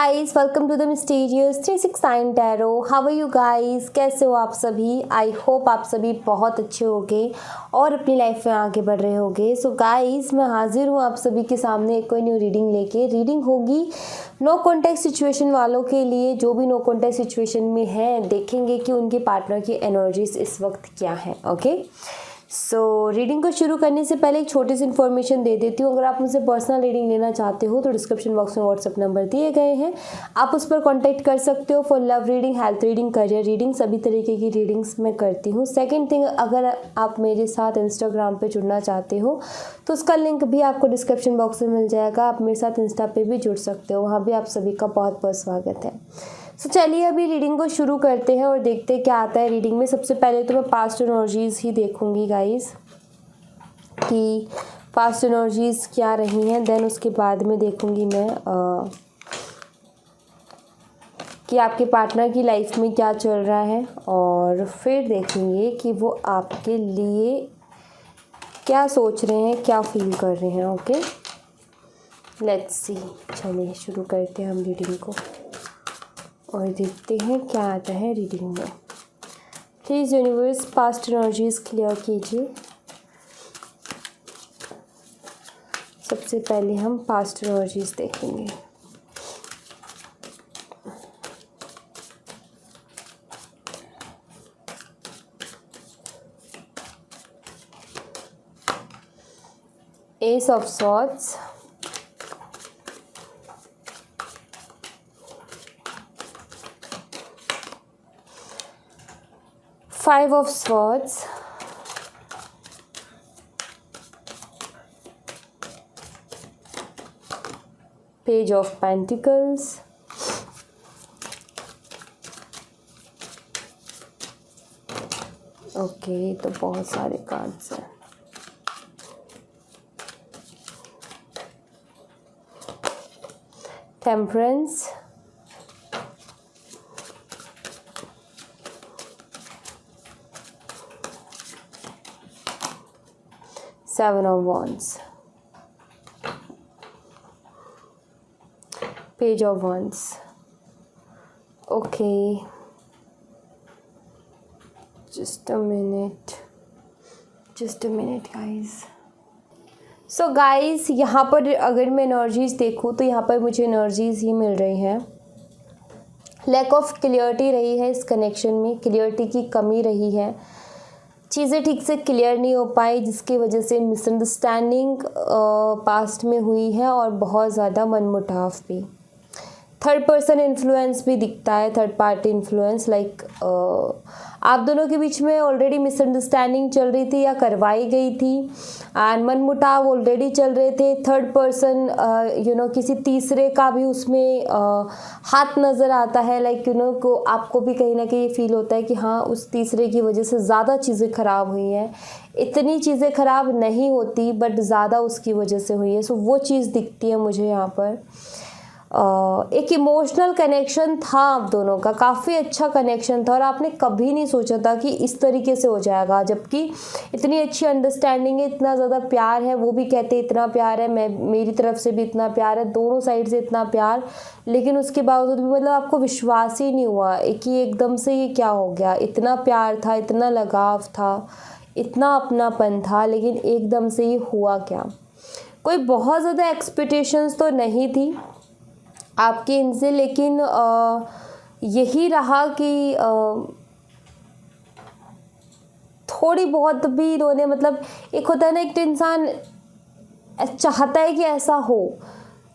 Guys, welcome to the mysterious 369 tarot. How are you guys? कैसे हो आप सभी? आई होप आप सभी बहुत अच्छे होंगे और अपनी लाइफ में आगे बढ़ रहे होंगे। सो गाइस, मैं हाजिर हूँ आप सभी के सामने एक कोई न्यू रीडिंग लेके। रीडिंग होगी नो कॉन्टैक्ट सिचुएशन वालों के लिए। जो भी नो कॉन्टैक्ट सिचुएशन में है, देखेंगे कि उनके पार्टनर की एनर्जीज इस वक्त क्या है। ओके, सो रीडिंग को शुरू करने से पहले एक छोटी सी इन्फॉर्मेशन दे देती हूँ। अगर आप मुझसे पर्सनल रीडिंग लेना चाहते हो तो डिस्क्रिप्शन बॉक्स में व्हाट्सएप नंबर दिए गए हैं, आप उस पर कांटेक्ट कर सकते हो for love reading, health reading, career reading, सभी तरीके की रीडिंग्स मैं करती हूँ। सेकंड थिंग, अगर आप मेरे साथ इंस्टाग्राम पे जुड़ना चाहते हो तो उसका लिंक भी आपको डिस्क्रिप्शन बॉक्स में मिल जाएगा। आप मेरे साथ इंस्टा पे भी जुड़ सकते हो, वहाँ भी आप सभी का बहुत बहुत स्वागत है। तो चलिए अभी रीडिंग को शुरू करते हैं और देखते हैं क्या आता है रीडिंग में। सबसे पहले तो मैं पास्ट एनर्जीज ही देखूंगी गाइस कि पास्ट एनर्जीज क्या रही हैं। देन उसके बाद में देखूंगी मैं कि आपके पार्टनर की लाइफ में क्या चल रहा है, और फिर देखेंगे कि वो आपके लिए क्या सोच रहे हैं, क्या फील कर रहे हैं। Okay, let's see. चलिए शुरू करते हैं हम रीडिंग को और देखते हैं क्या आता है रीडिंग में। Please universe past energies clear कीजिए। सबसे पहले हम पास्ट एनर्जीज देखेंगे। S of swords, five of swords, page of pentacles, okay, तो बहुत सारे कार्ड्स हैं। Temperance, seven of wands, page of wands. Okay, just a minute guys. So guys, यहाँ पर अगर मैं एनर्जीज देखूँ तो यहाँ पर मुझे एनर्जीज ही मिल रही हैं। लैक ऑफ क्लियरिटी रही है इस कनेक्शन में, क्लियरिटी की कमी रही है, चीज़ें ठीक से क्लियर नहीं हो पाई, जिसकी वजह से मिसअंडरस्टैंडिंग पास्ट में हुई है और बहुत ज़्यादा मनमुटाव भी। थर्ड पर्सन इन्फ्लुएंस भी दिखता है, थर्ड पार्टी इन्फ्लुएंस, लाइक आप दोनों के बीच में ऑलरेडी मिसअंडरस्टैंडिंग चल रही थी या करवाई गई थी, एंड मनमुटाव ऑलरेडी चल रहे थे। थर्ड पर्सन किसी तीसरे का भी उसमें हाथ नज़र आता है, लाइक को आपको भी कहीं ना कहीं फील होता है कि हाँ, उस तीसरे की वजह से ज़्यादा चीज़ें ख़राब हुई हैं। इतनी चीज़ें ख़राब नहीं होती बट ज़्यादा उसकी वजह से हुई है। सो वो चीज़ दिखती है मुझे यहाँ पर। एक इमोशनल कनेक्शन था आप दोनों का, काफ़ी अच्छा कनेक्शन था, और आपने कभी नहीं सोचा था कि इस तरीके से हो जाएगा, जबकि इतनी अच्छी अंडरस्टैंडिंग है, इतना ज़्यादा प्यार है। वो भी कहते इतना प्यार है, मैं मेरी तरफ से भी इतना प्यार है, दोनों साइड से इतना प्यार, लेकिन उसके बावजूद भी मतलब आपको विश्वास ही नहीं हुआ कि एकदम से ये क्या हो गया। इतना प्यार था, इतना लगाव था, इतना अपनापन था, लेकिन एकदम से ये हुआ क्या। कोई बहुत ज़्यादा एक्सपेक्टेशंस तो नहीं थी आपकी इनसे, लेकिन यही रहा कि थोड़ी बहुत भी इन्होंने, मतलब एक होता है ना, एक तो इंसान चाहता है कि ऐसा हो,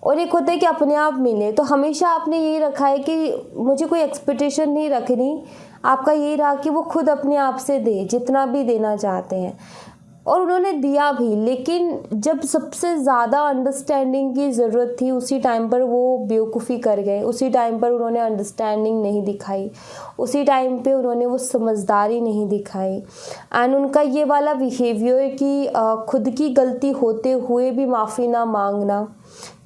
और एक होता है कि अपने आप मिले। तो हमेशा आपने यही रखा है कि मुझे कोई एक्सपेक्टेशन नहीं रखनी, आपका यही रहा कि वो खुद अपने आप से दे जितना भी देना चाहते हैं, और उन्होंने दिया भी। लेकिन जब सबसे ज़्यादा अंडरस्टैंडिंग की ज़रूरत थी, उसी टाइम पर वो बेवकूफ़ी कर गए, उसी टाइम पर उन्होंने अंडरस्टैंडिंग नहीं दिखाई, उसी टाइम पे उन्होंने वो समझदारी नहीं दिखाई। एंड उनका ये वाला बिहेवियर कि खुद की गलती होते हुए भी माफ़ी ना मांगना,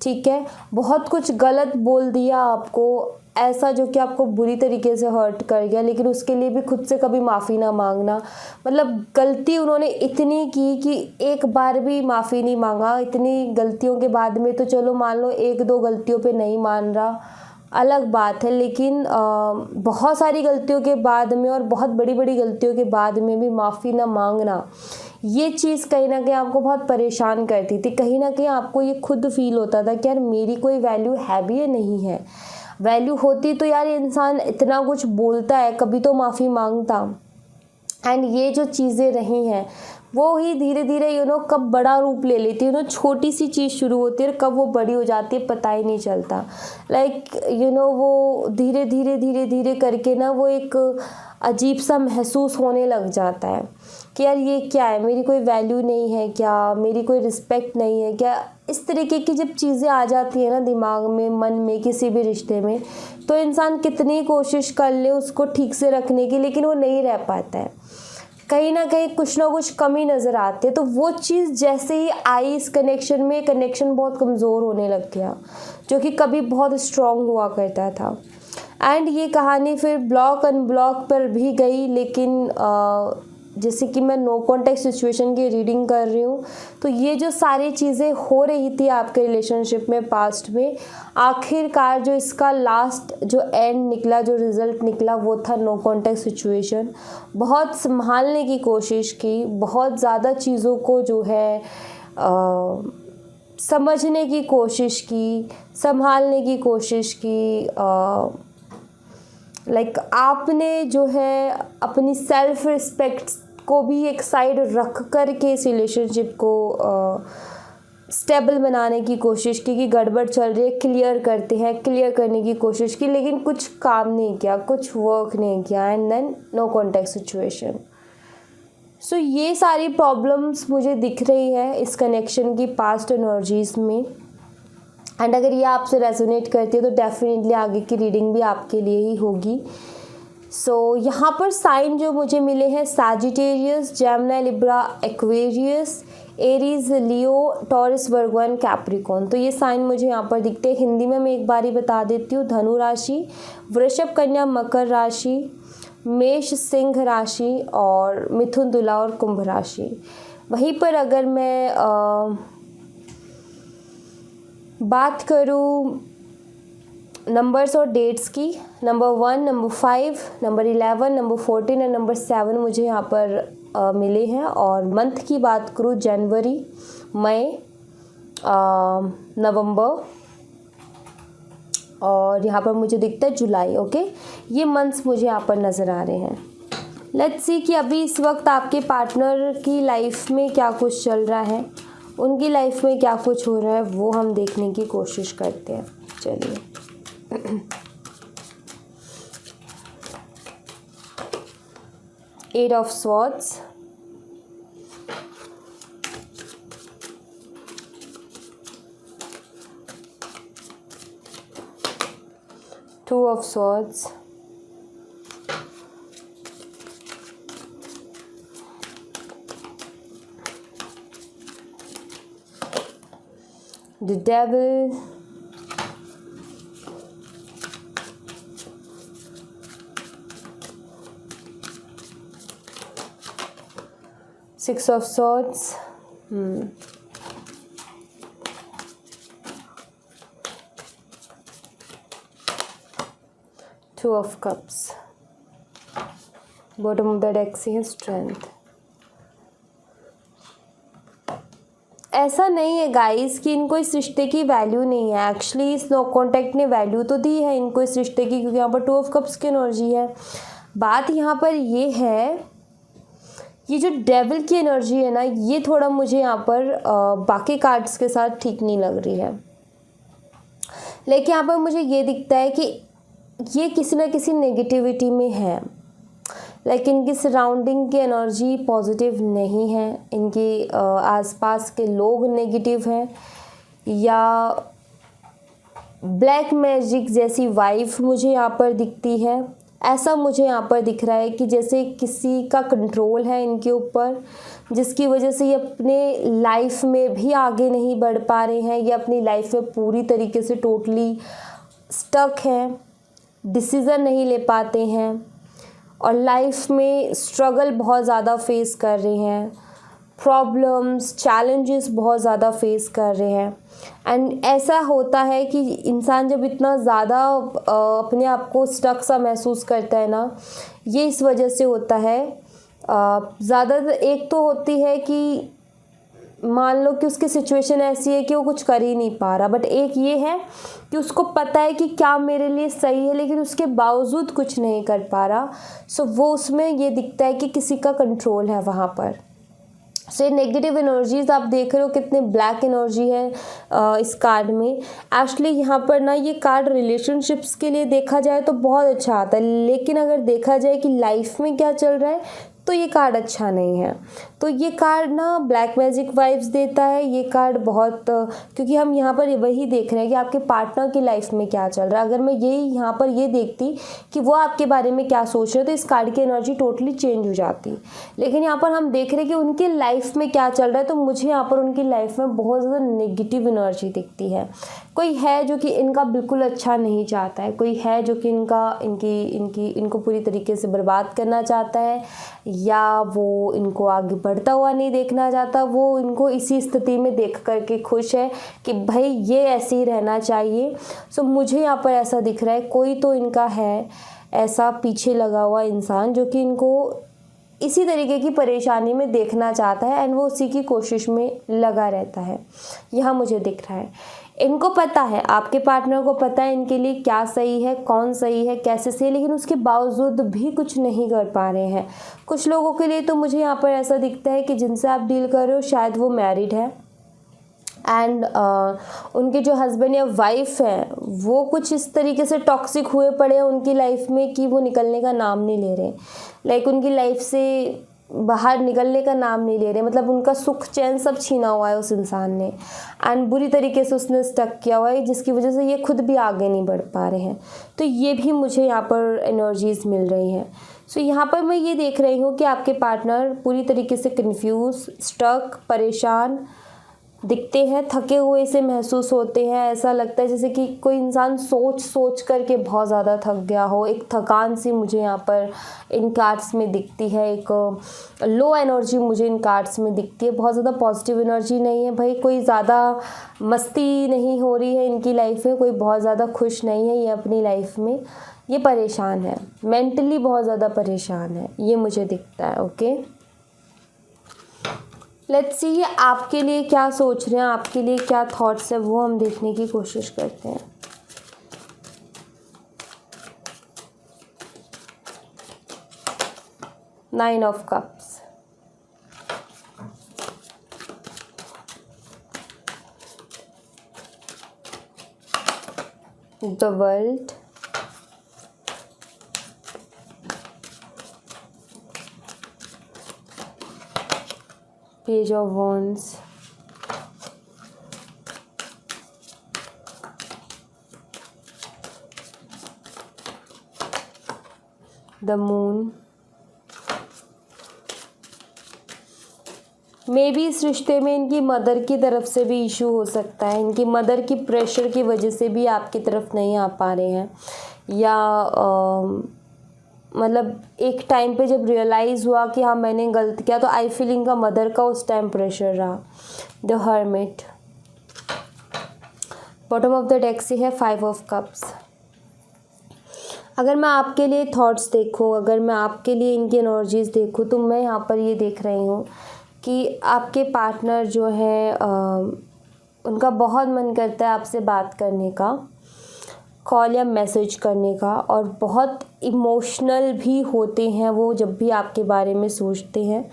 ठीक है, बहुत कुछ गलत बोल दिया आपको, ऐसा जो कि आपको बुरी तरीके से हर्ट कर गया, लेकिन उसके लिए भी खुद से कभी माफ़ी ना मांगना। मतलब गलती उन्होंने इतनी की कि एक बार भी माफ़ी नहीं मांगा। इतनी गलतियों के बाद में तो चलो मान लो एक दो गलतियों पे नहीं मान रहा, अलग बात है, लेकिन बहुत सारी गलतियों के बाद में और बहुत बड़ी बड़ी गलतियों के बाद में भी माफ़ी ना मांगना, ये चीज़ कहीं ना कहीं आपको बहुत परेशान करती थी। कहीं ना कहीं आपको ये खुद फील होता था कि यार मेरी कोई वैल्यू है भी या नहीं है। वैल्यू होती तो यार इंसान इतना कुछ बोलता है, कभी तो माफ़ी मांगता। एंड ये जो चीज़ें रही हैं वो ही धीरे धीरे कब बड़ा रूप ले लेती है। छोटी सी चीज़ शुरू होती है और कब वो बड़ी हो जाती है पता ही नहीं चलता। लाइक वो धीरे धीरे धीरे धीरे करके ना वो एक अजीब सा महसूस होने लग जाता है कि यार ये क्या है, मेरी कोई वैल्यू नहीं है क्या, मेरी कोई रिस्पेक्ट नहीं है क्या। इस तरीके की जब चीज़ें आ जाती है ना दिमाग में, मन में, किसी भी रिश्ते में, तो इंसान कितनी कोशिश कर ले उसको ठीक से रखने की, लेकिन वो नहीं रह पाता है। कहीं ना कुछ कमी नज़र आती है। तो वो चीज़ जैसे ही आई इस कनेक्शन में, कनेक्शन बहुत कमज़ोर होने लग गया, जो कि कभी बहुत स्ट्रॉन्ग हुआ करता था। एंड ये कहानी फिर ब्लॉक अनब्लॉक पर भी गई, लेकिन जैसे कि मैं नो कॉन्टेक्स्ट सिचुएशन की रीडिंग कर रही हूँ, तो ये जो सारी चीज़ें हो रही थी आपके रिलेशनशिप में पास्ट में, आखिरकार जो इसका लास्ट जो एंड निकला, जो रिज़ल्ट निकला, वो था नो कॉन्टेक्स्ट सिचुएशन। बहुत संभालने की कोशिश की, बहुत ज़्यादा चीज़ों को जो है समझने की कोशिश की, संभालने की कोशिश की। लाइक आपने जो है अपनी सेल्फ रिस्पेक्ट को भी एक साइड रख कर के इस रिलेशनशिप को स्टेबल बनाने की कोशिश की कि गड़बड़ चल रही है, क्लियर करते हैं, क्लियर करने की कोशिश की, लेकिन कुछ काम नहीं किया, कुछ वर्क नहीं किया। And then no context situation. So ये सारी प्रॉब्लम्स मुझे दिख रही है इस कनेक्शन की पास्ट एनर्जीज़ में। एंड अगर ये आपसे रेजोनेट करती है तो डेफिनेटली आगे की रीडिंग भी आपके लिए ही होगी। सो यहाँ पर साइन जो मुझे मिले हैं Sagittarius, Gemini, Libra, Aquarius, Aries, Leo, taurus, Virgo and Capricorn. तो ये साइन मुझे यहाँ पर दिखते हैं। हिंदी में मैं एक बार ही बता देती हूँ। धनु राशि, वृषभ, कन्या, मकर राशि, मेष, सिंह राशि और मिथुन, तुला और कुंभ राशि। वहीं पर अगर मैं बात करूँ नंबर्स और डेट्स की, नंबर 1, नंबर 5, नंबर 11, नंबर 14 और नंबर 7 मुझे यहाँ पर मिले हैं। और मंथ की बात करूँ जनवरी, मई, नवंबर और यहाँ पर मुझे दिखता है जुलाई। ओके, ये मंथ्स मुझे यहाँ पर नज़र आ रहे हैं। लेट्स सी कि अभी इस वक्त आपके पार्टनर की लाइफ में क्या कुछ चल रहा है, उनकी लाइफ में क्या कुछ हो रहा है, वो हम देखने की कोशिश करते हैं। चलिए eight of swords, two of swords, the devil, six of swords, two of cups, bottom of the deck से है strength। ऐसा नहीं है गाइस कि इनको इस रिश्ते की वैल्यू नहीं है। एक्चुअली इस नो कॉन्टैक्ट ने वैल्यू तो दी है इनको इस रिश्ते की, क्योंकि यहाँ पर टू ऑफ कप्स की एनर्जी है। बात यहाँ पर ये है, ये जो डेविल की एनर्जी है ना, ये थोड़ा मुझे यहाँ पर बाकी कार्ड्स के साथ ठीक नहीं लग रही है। लेकिन यहाँ पर मुझे ये दिखता है कि ये किसी न किसी नेगेटिविटी में है। लाइक इनकी सराउंडिंग की एनर्जी पॉजिटिव नहीं है, इनके आसपास के लोग नेगेटिव हैं, या ब्लैक मैजिक जैसी वाइफ मुझे यहाँ पर दिखती है। ऐसा मुझे यहाँ पर दिख रहा है कि जैसे किसी का कंट्रोल है इनके ऊपर, जिसकी वजह से ये अपने लाइफ में भी आगे नहीं बढ़ पा रहे हैं, ये अपनी लाइफ में पूरी तरीके से टोटली स्टक हैं, डिसीज़न नहीं ले पाते हैं और लाइफ में स्ट्रगल बहुत ज़्यादा फेस कर रहे हैं। प्रॉब्लम्स, चैलेंजेस बहुत ज़्यादा फेस कर रहे हैं। एंड ऐसा होता है कि इंसान जब इतना ज़्यादा अपने आप को स्टक सा महसूस करता है ना, ये इस वजह से होता है। ज़्यादातर एक तो होती है कि मान लो कि उसकी सिचुएशन ऐसी है कि वो कुछ कर ही नहीं पा रहा, बट एक ये है कि उसको पता है कि क्या मेरे लिए सही है, लेकिन उसके बावजूद कुछ नहीं कर पा रहा। सो वो उसमें ये दिखता है कि किसी का कंट्रोल है वहाँ पर। सो ये नेगेटिव एनर्जीज आप देख रहे हो कितने ब्लैक एनर्जी है इस कार्ड में। एक्चुअली यहाँ पर ना ये कार्ड रिलेशनशिप्स के लिए देखा जाए तो बहुत अच्छा आता है, लेकिन अगर देखा जाए कि लाइफ में क्या चल रहा है तो ये कार्ड अच्छा नहीं है। तो ये कार्ड ना ब्लैक मैजिक वाइब्स देता है। ये कार्ड बहुत क्योंकि हम यहाँ पर वही देख रहे हैं कि आपके पार्टनर की लाइफ में क्या चल रहा है। अगर मैं ये यहाँ पर ये देखती कि वो आपके बारे में क्या सोच रहे हैं तो इस कार्ड की एनर्जी टोटली चेंज हो जाती। लेकिन यहाँ पर हम देख रहे हैं कि उनकी लाइफ में क्या चल रहा है, तो मुझे यहाँ पर उनकी लाइफ में बहुत ज़्यादा नेगेटिव एनर्जी दिखती है। कोई है जो कि इनका बिल्कुल अच्छा नहीं चाहता है, कोई है जो कि इनको पूरी तरीके से बर्बाद करना चाहता है, या वो इनको आगे बढ़ता हुआ नहीं देखना चाहता। वो इनको इसी स्थिति में देख करके खुश है कि भाई ये ऐसे ही रहना चाहिए। सो मुझे यहाँ पर ऐसा दिख रहा है कोई तो इनका है ऐसा पीछे लगा हुआ इंसान जो कि इनको इसी तरीके की परेशानी में देखना चाहता है एंड वो उसी की कोशिश में लगा रहता है। यहाँ मुझे दिख रहा है इनको पता है, आपके पार्टनर को पता है इनके लिए क्या सही है, कौन सही है, कैसे सही है, लेकिन उसके बावजूद भी कुछ नहीं कर पा रहे हैं। कुछ लोगों के लिए तो मुझे यहाँ पर ऐसा दिखता है कि जिनसे आप डील कर रहे हो शायद वो मैरिड है एंड उनके जो हस्बैंड या वाइफ है वो कुछ इस तरीके से टॉक्सिक हुए पड़े हैं उनकी लाइफ में कि वो निकलने का नाम नहीं ले रहे। लाइक उनकी लाइफ से बाहर निकलने का नाम नहीं ले रहे, मतलब उनका सुख चैन सब छीना हुआ है उस इंसान ने एंड बुरी तरीके से उसने स्टक किया हुआ है, जिसकी वजह से ये खुद भी आगे नहीं बढ़ पा रहे हैं। तो ये भी मुझे यहाँ पर एनर्जीज मिल रही हैं। सो यहाँ पर मैं ये देख रही हूँ कि आपके पार्टनर पूरी तरीके से कंफ्यूज, स्टक, परेशान दिखते हैं, थके हुए से महसूस होते हैं। ऐसा लगता है जैसे कि कोई इंसान सोच सोच करके बहुत ज़्यादा थक गया हो। एक थकान सी मुझे यहाँ पर इन कार्ड्स में दिखती है, एक लो एनर्जी मुझे इन कार्ड्स में दिखती है। बहुत ज़्यादा पॉजिटिव एनर्जी नहीं है भाई, कोई ज़्यादा मस्ती नहीं हो रही है इनकी लाइफ में, कोई बहुत ज़्यादा खुश नहीं है ये अपनी लाइफ में। ये परेशान है, मेंटली बहुत ज़्यादा परेशान है, ये मुझे दिखता है। ओके, लेट्स सी ये आपके लिए क्या सोच रहे हैं, आपके लिए क्या थॉट्स है, वो हम देखने की कोशिश करते हैं। Nine of cups, the world, page of wands, the moon. May be इस रिश्ते में इनकी मदर की तरफ से भी इशू हो सकता है, इनकी मदर की प्रेशर की वजह से भी आपकी तरफ नहीं आ पा रहे हैं, या मतलब एक टाइम पे जब रियलाइज़ हुआ कि हाँ मैंने गलत किया, तो आई फील इनका मदर का उस टाइम प्रेशर रहा। The hermit, bottom of the deck से है फाइव ऑफ कप्स। अगर मैं आपके लिए थॉट्स देखूं, अगर मैं आपके लिए इनकी एनर्जीज देखूं, तो मैं यहाँ पर ये देख रही हूँ कि आपके पार्टनर जो है उनका बहुत मन करता है आपसे बात करने का, कॉल या मैसेज करने का, और बहुत इमोशनल भी होते हैं वो जब भी आपके बारे में सोचते हैं।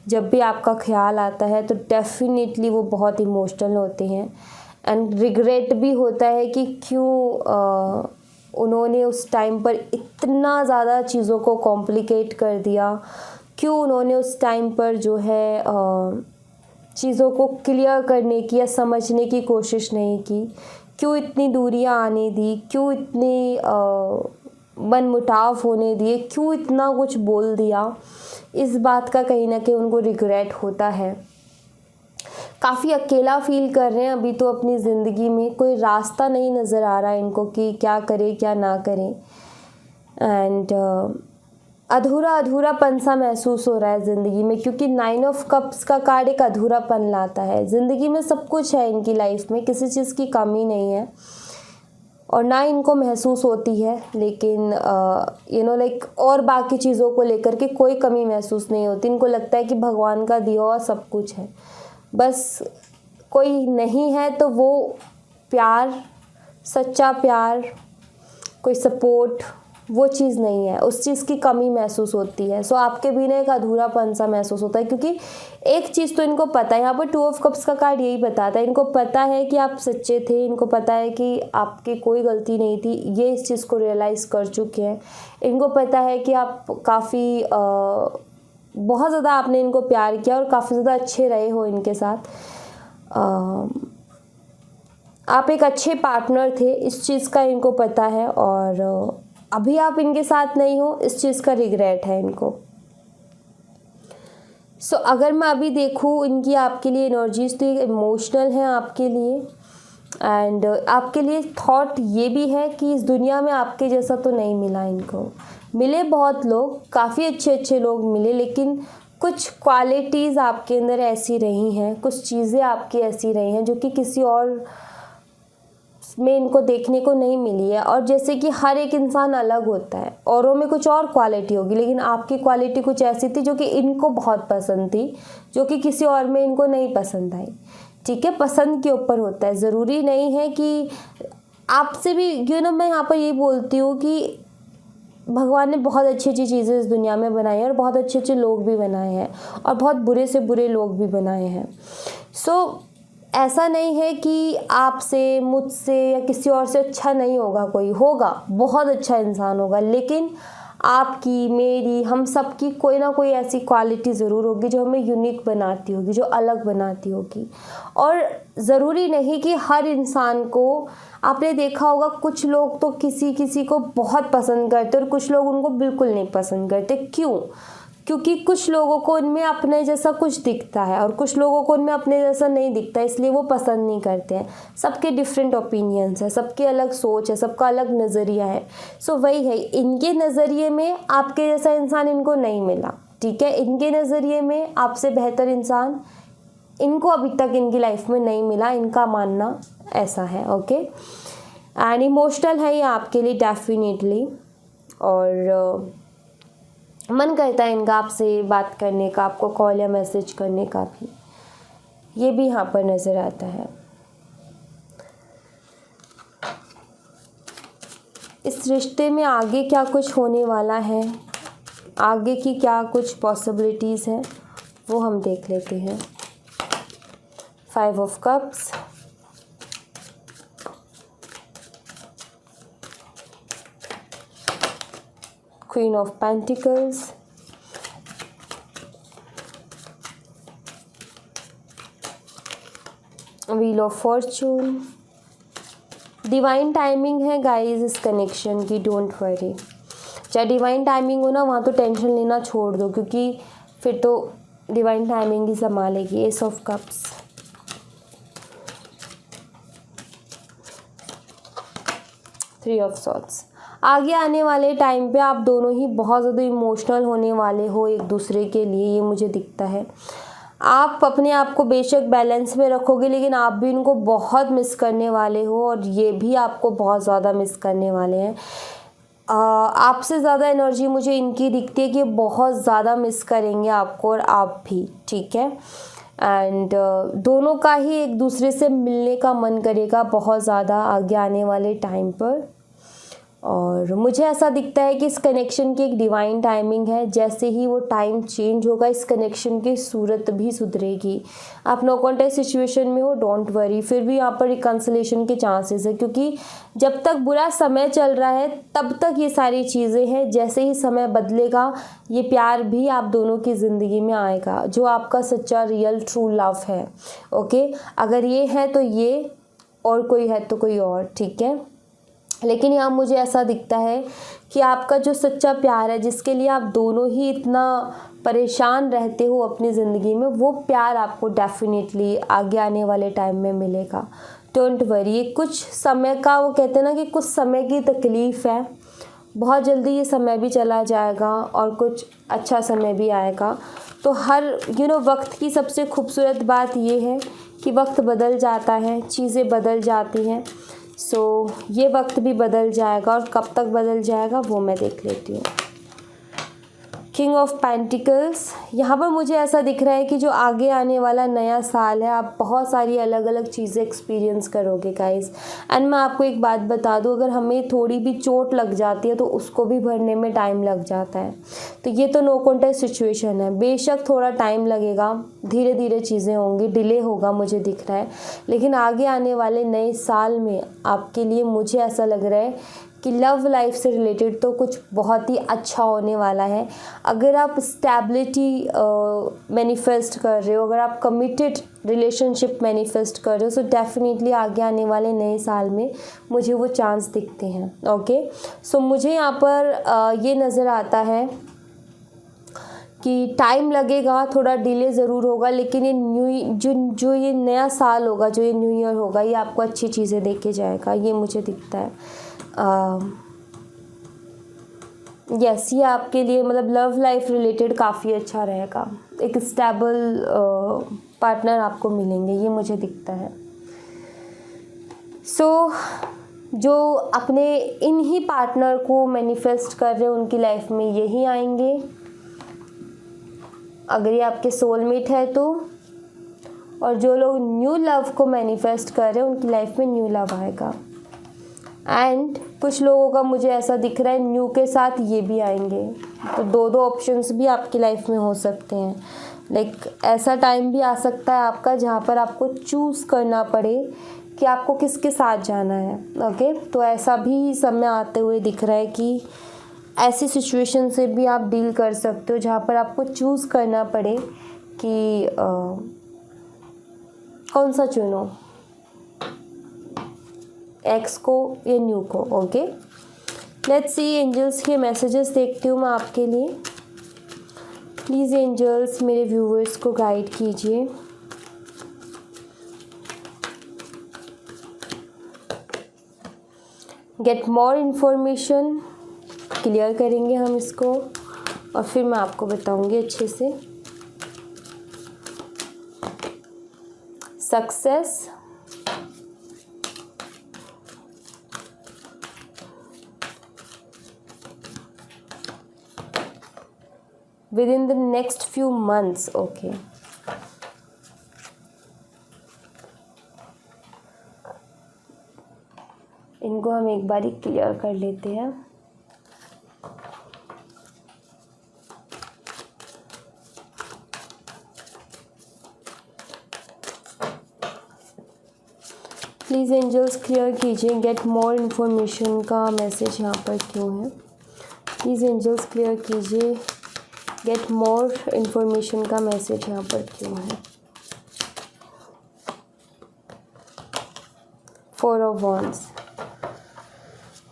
जब भी आपका ख्याल आता है तो डेफिनेटली वो बहुत इमोशनल होते हैं एंड रिग्रेट भी होता है कि क्यों उन्होंने उस टाइम पर इतना ज़्यादा चीज़ों को कॉम्प्लिकेट कर दिया, क्यों उन्होंने उस टाइम पर जो है चीज़ों को क्लियर करने की या समझने की कोशिश नहीं की, क्यों इतनी दूरियां आने दी, क्यों इतने मनमुटाव होने दिए, क्यों इतना कुछ बोल दिया। इस बात का कहीं ना कहीं उनको रिग्रेट होता है। काफ़ी अकेला फील कर रहे हैं अभी तो अपनी ज़िंदगी में, कोई रास्ता नहीं नज़र आ रहा है इनको कि क्या करें क्या ना करें। एंड अधूरा अधूरापन सा महसूस हो रहा है ज़िंदगी में, क्योंकि 9 ऑफ कप्स का कार्ड एक अधूरापन लाता है। ज़िंदगी में सब कुछ है इनकी लाइफ में, किसी चीज़ की कमी नहीं है और ना इनको महसूस होती है, लेकिन लाइक और बाकी चीज़ों को लेकर के कोई कमी महसूस नहीं होती। इनको लगता है कि भगवान का दिया हुआ सब कुछ है, बस कोई नहीं है तो वो प्यार, सच्चा प्यार, कोई सपोर्ट, वो चीज़ नहीं है, उस चीज़ की कमी महसूस होती है। सो आपके बिना एक अधूरापन सा महसूस होता है, क्योंकि एक चीज़ तो इनको पता है, यहाँ पर 2 ऑफ कप्स का कार्ड यही बताता है, इनको पता है कि आप सच्चे थे, इनको पता है कि आपकी कोई गलती नहीं थी, ये इस चीज़ को रियलाइज़ कर चुके हैं। इनको पता है कि आप काफ़ी बहुत ज़्यादा आपने इनको प्यार किया और काफ़ी ज़्यादा अच्छे रहे हो इनके साथ। आप एक अच्छे पार्टनर थे, इस चीज़ का इनको पता है और अभी आप इनके साथ नहीं हो, इस चीज़ का रिग्रेट है इनको। सो अगर मैं अभी देखूँ इनकी आपके लिए एनर्जीज, तो ये इमोशनल है आपके लिए एंड आपके लिए थॉट ये भी है कि इस दुनिया में आपके जैसा तो नहीं मिला इनको। मिले बहुत लोग, काफ़ी अच्छे अच्छे लोग मिले, लेकिन कुछ क्वालिटीज़ आपके अंदर ऐसी रही हैं, कुछ चीज़ें आपकी ऐसी रही हैं जो कि किसी और में इनको देखने को नहीं मिली है। और जैसे कि हर एक इंसान अलग होता है, औरों में कुछ और क्वालिटी होगी, लेकिन आपकी क्वालिटी कुछ ऐसी थी जो कि इनको बहुत पसंद थी, जो कि किसी और में इनको नहीं पसंद आई। ठीक है, पसंद के ऊपर होता है, ज़रूरी नहीं है कि आपसे भी मैं यहाँ पर ये बोलती हूँ कि भगवान ने बहुत अच्छी अच्छी चीज़ें इस दुनिया में बनाई हैं और बहुत अच्छे अच्छे लोग भी बनाए हैं और बहुत बुरे से बुरे लोग भी बनाए हैं। सो ऐसा नहीं है कि आपसे, मुझसे या किसी और से अच्छा नहीं होगा, कोई होगा, बहुत अच्छा इंसान होगा, लेकिन आपकी, मेरी, हम सब की कोई ना कोई ऐसी क्वालिटी ज़रूर होगी जो हमें यूनिक बनाती होगी, जो अलग बनाती होगी। और ज़रूरी नहीं कि हर इंसान को, आपने देखा होगा कुछ लोग तो किसी किसी को बहुत पसंद करते और कुछ लोग उनको बिल्कुल नहीं पसंद करते। क्यों? क्योंकि कुछ लोगों को उनमें अपने जैसा कुछ दिखता है और कुछ लोगों को उनमें अपने जैसा नहीं दिखता, इसलिए वो पसंद नहीं करते हैं। सबके डिफरेंट ओपिनियंस है, सबकी अलग सोच है, सबका अलग नज़रिया है। सो वही है, इनके नज़रिए में आपके जैसा इंसान इनको नहीं मिला। ठीक है, इनके नज़रिए में आपसे बेहतर इंसान इनको अभी तक इनकी लाइफ में नहीं मिला, इनका मानना ऐसा है। ओके, एंड इमोशनल है ये आपके लिए डेफिनेटली, और मन करता है इनका आपसे बात करने का, आपको कॉल या मैसेज करने का भी, ये भी यहाँ पर नज़र आता है। इस रिश्ते में आगे क्या कुछ होने वाला है, आगे की क्या कुछ पॉसिबिलिटीज़ हैं, वो हम देख लेते हैं। 5 of cups, queen of pentacles, wheel of Fortune. Divine timing है गाइस इस कनेक्शन की, डोंट वरी। चाहे डिवाइन टाइमिंग हो ना, वहाँ तो टेंशन लेना छोड़ दो, क्योंकि फिर तो डिवाइन टाइमिंग ही संभालेगी। Ace of cups, three of swords. आगे आने वाले टाइम पे आप दोनों ही बहुत ज़्यादा इमोशनल होने वाले हो एक दूसरे के लिए, ये मुझे दिखता है। आप अपने आप को बेशक बैलेंस में रखोगे, लेकिन आप भी इनको बहुत मिस करने वाले हो और ये भी आपको बहुत ज़्यादा मिस करने वाले हैं। आपसे ज़्यादा एनर्जी मुझे इनकी दिखती है कि बहुत ज़्यादा मिस करेंगे आपको और आप भी। ठीक है, एंड दोनों का ही एक दूसरे से मिलने का मन करेगा बहुत ज़्यादा आगे आने वाले टाइम पर। और मुझे ऐसा दिखता है कि इस कनेक्शन की एक डिवाइन टाइमिंग है। जैसे ही वो टाइम चेंज होगा, इस कनेक्शन की सूरत भी सुधरेगी। आप नो कॉन्टेक्ट सिचुएशन में हो, डोंट वरी, फिर भी यहाँ पर रिकन्सिलेशन के चांसेस है, क्योंकि जब तक बुरा समय चल रहा है तब तक ये सारी चीज़ें हैं। जैसे ही समय बदलेगा, ये प्यार भी आप दोनों की ज़िंदगी में आएगा, जो आपका सच्चा रियल ट्रू लव है। ओके, अगर ये है तो ये, और कोई है तो कोई और। ठीक है, लेकिन यहाँ मुझे ऐसा दिखता है कि आपका जो सच्चा प्यार है, जिसके लिए आप दोनों ही इतना परेशान रहते हो अपनी ज़िंदगी में, वो प्यार आपको डेफिनेटली आगे आने वाले टाइम में मिलेगा। डोंट वरी, कुछ समय का, वो कहते हैं ना कि कुछ समय की तकलीफ़ है, बहुत जल्दी ये समय भी चला जाएगा और कुछ अच्छा समय भी आएगा। तो हर वक्त की सबसे खूबसूरत बात ये है कि वक्त बदल जाता है, चीज़ें बदल जाती हैं। सो ये वक्त भी बदल जाएगा और कब तक बदल जाएगा वो मैं देख लेती हूँ। किंग ऑफ पेंटिकल्स, यहाँ पर मुझे ऐसा दिख रहा है कि जो आगे आने वाला नया साल है, आप बहुत सारी अलग अलग चीज़ें एक्सपीरियंस करोगे गाइस। एंड मैं आपको एक बात बता दूँ, अगर हमें थोड़ी भी चोट लग जाती है तो उसको भी भरने में टाइम लग जाता है। तो ये तो नो कॉन्टेस्ट सिचुएशन है, बेशक थोड़ा टाइम लगेगा, धीरे धीरे चीज़ें होंगी, डिले होगा मुझे दिख रहा है, लेकिन आगे आने वाले नए साल में आपके लिए मुझे ऐसा लग रहा है कि लव लाइफ से रिलेटेड तो कुछ बहुत ही अच्छा होने वाला है। अगर आप स्टेबिलिटी मैनिफेस्ट कर रहे हो, अगर आप कमिटेड रिलेशनशिप मैनिफेस्ट कर रहे हो, सो डेफिनेटली आगे आने वाले नए साल में मुझे वो चांस दिखते हैं। ओके, सो मुझे यहाँ पर ये नज़र आता है कि टाइम लगेगा, थोड़ा डिले ज़रूर होगा, लेकिन ये जो ये नया साल होगा, जो ये न्यू ईयर होगा, ये आपको अच्छी चीज़ें दे के जाएगा, ये मुझे दिखता है। यस, ये आपके लिए मतलब लव लाइफ रिलेटेड काफ़ी अच्छा रहेगा, एक स्टेबल पार्टनर आपको मिलेंगे, ये मुझे दिखता है। सो जो अपने इन्हीं पार्टनर को मैनिफेस्ट कर रहे हैं उनकी लाइफ में यही आएंगे, अगर ये आपके सोलमेट है तो। और जो लोग न्यू लव को मैनिफेस्ट कर रहे हैं उनकी लाइफ में न्यू लव आएगा। एंड कुछ लोगों का मुझे ऐसा दिख रहा है न्यू के साथ ये भी आएंगे, तो दो ऑप्शंस भी आपकी लाइफ में हो सकते हैं। लाइक ऐसा टाइम भी आ सकता है आपका जहाँ पर आपको चूज़ करना पड़े कि आपको किसके साथ जाना है। ओके, तो ऐसा भी समय आते हुए दिख रहा है कि ऐसी सिचुएशन से भी आप डील कर सकते हो जहाँ पर आपको चूज़ करना पड़े कि कौन सा चुनो, एक्स को या न्यू को। ओके, लेट्स सी एंजल्स के मैसेजेस देखती हूँ मैं आपके लिए। प्लीज़ एंजल्स मेरे व्यूवर्स को गाइड कीजिए। गेट मोर इन्फॉर्मेशन, क्लियर करेंगे हम इसको और फिर मैं आपको बताऊंगी अच्छे से। Success, within the next few months। okay, इनको हम एक बार क्लियर कर लेते हैं। प्लीज़ एंजल्स क्लियर कीजिए, गेट मोर इन्फॉर्मेशन का मैसेज यहाँ पर क्यों है। प्लीज़ एंजल्स क्लियर कीजिए, गेट मोर इन्फॉर्मेशन का मैसेज यहाँ पर क्यों है। 4 of wands,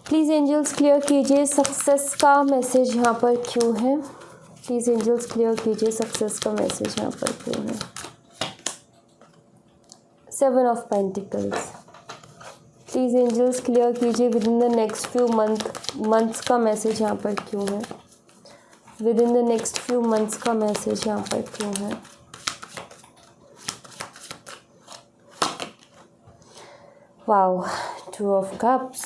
please angels clear कीजिए, सक्सेस का मैसेज यहाँ पर क्यों है। प्लीज़ एंजल्स क्लियर कीजिए, सक्सेस का मैसेज यहाँ पर क्यों है। 7 of pentacles, please angels clear कीजिए, within the next few months का मैसेज यहाँ पर क्यों है। With in the next few months का मैसेज यहाँ पर क्यों है। Wow, 2 of cups.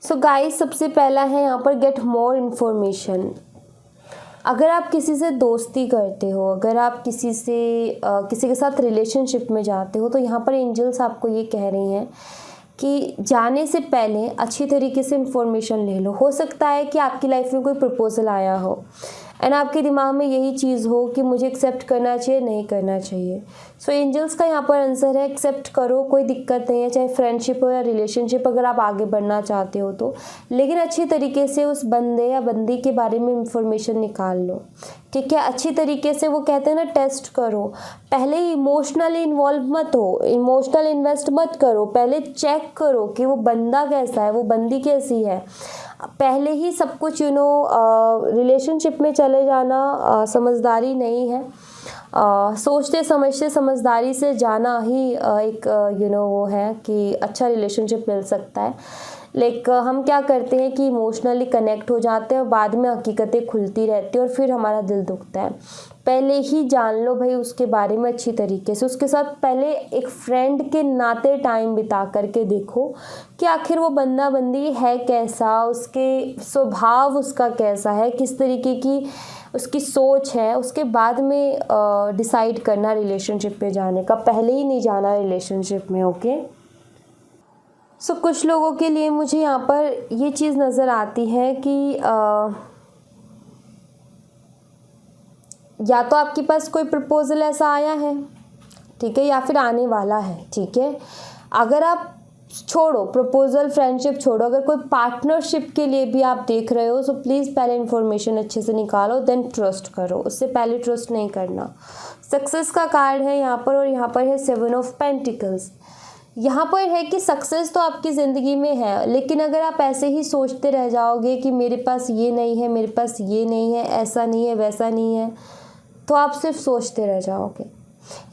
So guys, सबसे पहला है यहाँ पर गेट मोर इन्फॉर्मेशन। अगर आप किसी से दोस्ती करते हो, अगर आप किसी के साथ रिलेशनशिप में जाते हो, तो यहाँ पर एंजल्स आपको ये कह रही हैं कि जाने से पहले अच्छी तरीके से इन्फॉर्मेशन ले लो। हो सकता है कि आपकी लाइफ में कोई प्रपोजल आया हो एंड आपके दिमाग में यही चीज़ हो कि मुझे एक्सेप्ट करना चाहिए, नहीं करना चाहिए। सो एंजल्स का यहाँ पर आंसर है एक्सेप्ट करो, कोई दिक्कत नहीं है, चाहे फ्रेंडशिप हो या रिलेशनशिप, अगर आप आगे बढ़ना चाहते हो तो। लेकिन अच्छी तरीके से उस बंदे या बंदी के बारे में इंफॉर्मेशन निकाल लो, ठीक है। अच्छी तरीके से, वो कहते हैं ना, टेस्ट करो। पहले इमोशनली इन्वॉल्व मत हो, इमोशनल इन्वेस्ट मत करो, पहले चेक करो कि वो बंदा कैसा है, वो बंदी कैसी है। पहले ही सब कुछ रिलेशनशिप में चले जाना समझदारी नहीं है। सोचते समझते समझदारी से जाना ही एक वो है कि अच्छा रिलेशनशिप मिल सकता है। हम क्या करते हैं कि इमोशनली कनेक्ट हो जाते हैं और बाद में हकीकतें खुलती रहती हैं और फिर हमारा दिल दुखता है। पहले ही जान लो भाई उसके बारे में अच्छी तरीके से, उसके साथ पहले एक फ्रेंड के नाते टाइम बिता करके देखो कि आखिर वो बंदा बंदी है कैसा, उसके स्वभाव उसका कैसा है, किस तरीके की उसकी सोच है। उसके बाद में डिसाइड करना रिलेशनशिप पे जाने का, पहले ही नहीं जाना रिलेशनशिप में। ओके, सो कुछ लोगों के लिए मुझे यहाँ पर ये चीज़ नज़र आती है कि या तो आपके पास कोई प्रपोज़ल ऐसा आया है, ठीक है, या फिर आने वाला है, ठीक है। अगर आप छोड़ो प्रपोज़ल, फ्रेंडशिप छोड़ो, अगर कोई पार्टनरशिप के लिए भी आप देख रहे हो, सो प्लीज़ पहले इन्फॉर्मेशन अच्छे से निकालो, देन ट्रस्ट करो, उससे पहले ट्रस्ट नहीं करना। सक्सेस का कार्ड है यहाँ पर और यहाँ पर है 7 ऑफ पेंटिकल्स। यहाँ पर है कि सक्सेस तो आपकी ज़िंदगी में है, लेकिन अगर आप ऐसे ही सोचते रह जाओगे कि मेरे पास ये नहीं है, मेरे पास ये नहीं है, ऐसा नहीं है, वैसा नहीं है, तो आप सिर्फ सोचते रह जाओगे।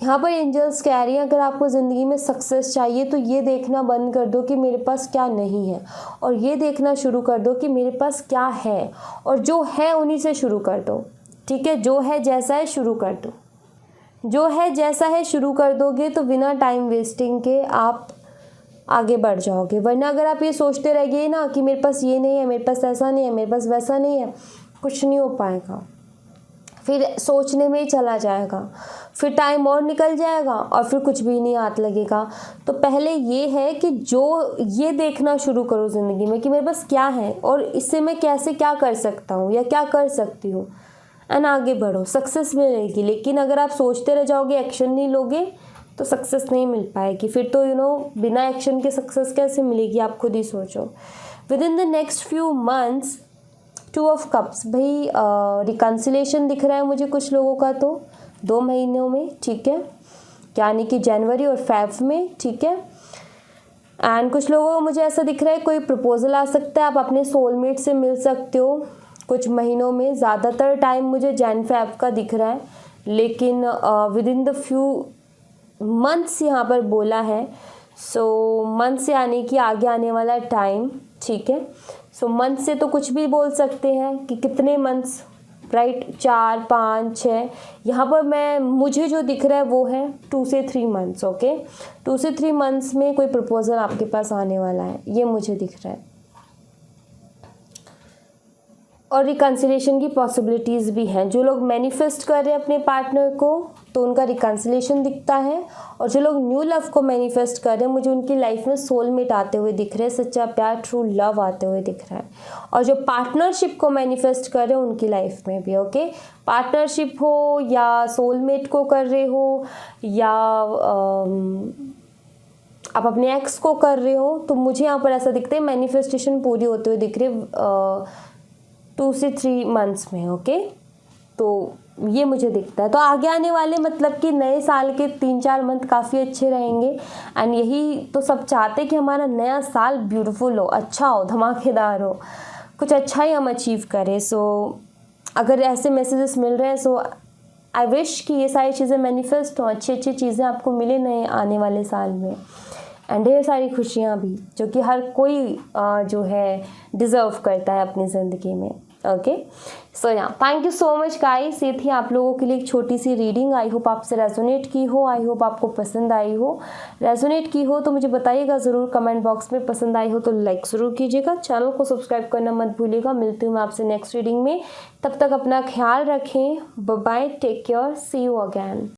यहाँ पर एंजल्स कह रही हैं अगर आपको ज़िंदगी में सक्सेस चाहिए तो ये देखना बंद कर दो कि मेरे पास क्या नहीं है, और ये देखना शुरू कर दो कि मेरे पास क्या है, और जो है उन्हीं से शुरू कर दो, ठीक है। जो है जैसा है शुरू कर दो, जो है जैसा है शुरू कर दोगे तो बिना टाइम वेस्टिंग के आप आगे बढ़ जाओगे। वरना अगर आप ये सोचते रह गए ना कि मेरे पास ये नहीं है, मेरे पास ऐसा नहीं है, मेरे पास वैसा नहीं है, कुछ नहीं हो पाएगा। फिर सोचने में ही चला जाएगा, फिर टाइम और निकल जाएगा और फिर कुछ भी नहीं हाथ लगेगा। तो पहले ये है कि जो ये देखना शुरू करो ज़िंदगी में कि मेरे पास क्या है और इससे मैं कैसे क्या कर सकता हूँ या क्या कर सकती हूँ, एंड आगे बढ़ो, सक्सेस मिलेगी। लेकिन अगर आप सोचते रह जाओगे, एक्शन नहीं लोगे, तो सक्सेस नहीं मिल पाएगी। फिर तो बिना एक्शन के सक्सेस कैसे मिलेगी, आप खुद ही सोचो। With in the next few months 2 of cups, भाई रिकन्सिलेशन दिख रहा है मुझे कुछ लोगों का, तो 2 महीनों में, ठीक है, यानी कि जनवरी और फेब में, ठीक है। एंड कुछ लोगों को मुझे ऐसा दिख रहा है कोई प्रपोजल आ सकता है, आप अपने सोलमेट से मिल सकते हो कुछ महीनों में। ज़्यादातर टाइम मुझे जन फेब का दिख रहा है, लेकिन with in the few months यहाँ पर बोला है। सो मंथ्स यानी कि आगे आने वाला टाइम, ठीक है। सो मंथ से तो कुछ भी बोल सकते हैं कि कितने मंथ्स, राइट, 4, 5, 6। यहाँ पर मुझे जो दिख रहा है वो है 2 से 3 मंथ्स। ओके, 2 से 3 मंथ्स में कोई प्रपोजल आपके पास आने वाला है, ये मुझे दिख रहा है। और रिकन्सिलेशन की पॉसिबिलिटीज़ भी हैं। जो लोग मैनिफेस्ट कर रहे हैं अपने पार्टनर को तो उनका रिकन्सिलेशन दिखता है, और जो लोग न्यू लव को मैनिफेस्ट कर रहे हैं मुझे उनकी लाइफ में सोलमेट आते हुए दिख रहे हैं, सच्चा प्यार, ट्रू लव आते हुए दिख रहा है। और जो पार्टनरशिप को मैनिफेस्ट कर रहे हैं उनकी लाइफ में भी, ओके, पार्टनरशिप हो या सोलमेट को कर रहे हो या आप अपने एक्स को कर रहे हो, तो मुझे यहाँ पर ऐसा दिखता है मैनिफेस्टेशन पूरी होते हुए दिख रही है 2 से 3 मंथ्स में। ओके, तो ये मुझे दिखता है। तो आगे आने वाले मतलब कि नए साल के 3-4 मंथ काफ़ी अच्छे रहेंगे, एंड यही तो सब चाहते हैं कि हमारा नया साल ब्यूटीफुल हो, अच्छा हो, धमाकेदार हो, कुछ अच्छा ही हम अचीव करें। सो अगर ऐसे मैसेजेस मिल रहे हैं, सो आई विश कि ये सारी चीज़ें मैनिफेस्ट हो, अच्छी अच्छी चीज़ें आपको मिले नए आने वाले साल में, एंड ढेर सारी खुशियाँ भी, जो कि हर कोई जो है डिज़र्व करता है अपनी ज़िंदगी में। Okay, so thank you so much guys. ये थी आप लोगों के लिए एक छोटी सी रीडिंग। आई होप आपसे रेजोनेट की हो, आई होप आपको पसंद आई हो। रेजोनेट की हो तो मुझे बताइएगा ज़रूर कमेंट बॉक्स में। पसंद आई हो तो लाइक ज़रूर कीजिएगा, चैनल को सब्सक्राइब करना मत भूलिएगा। मिलती हूँ मैं आपसे नेक्स्ट रीडिंग में, तब तक अपना ख्याल रखें। Bye bye, take care, see you again.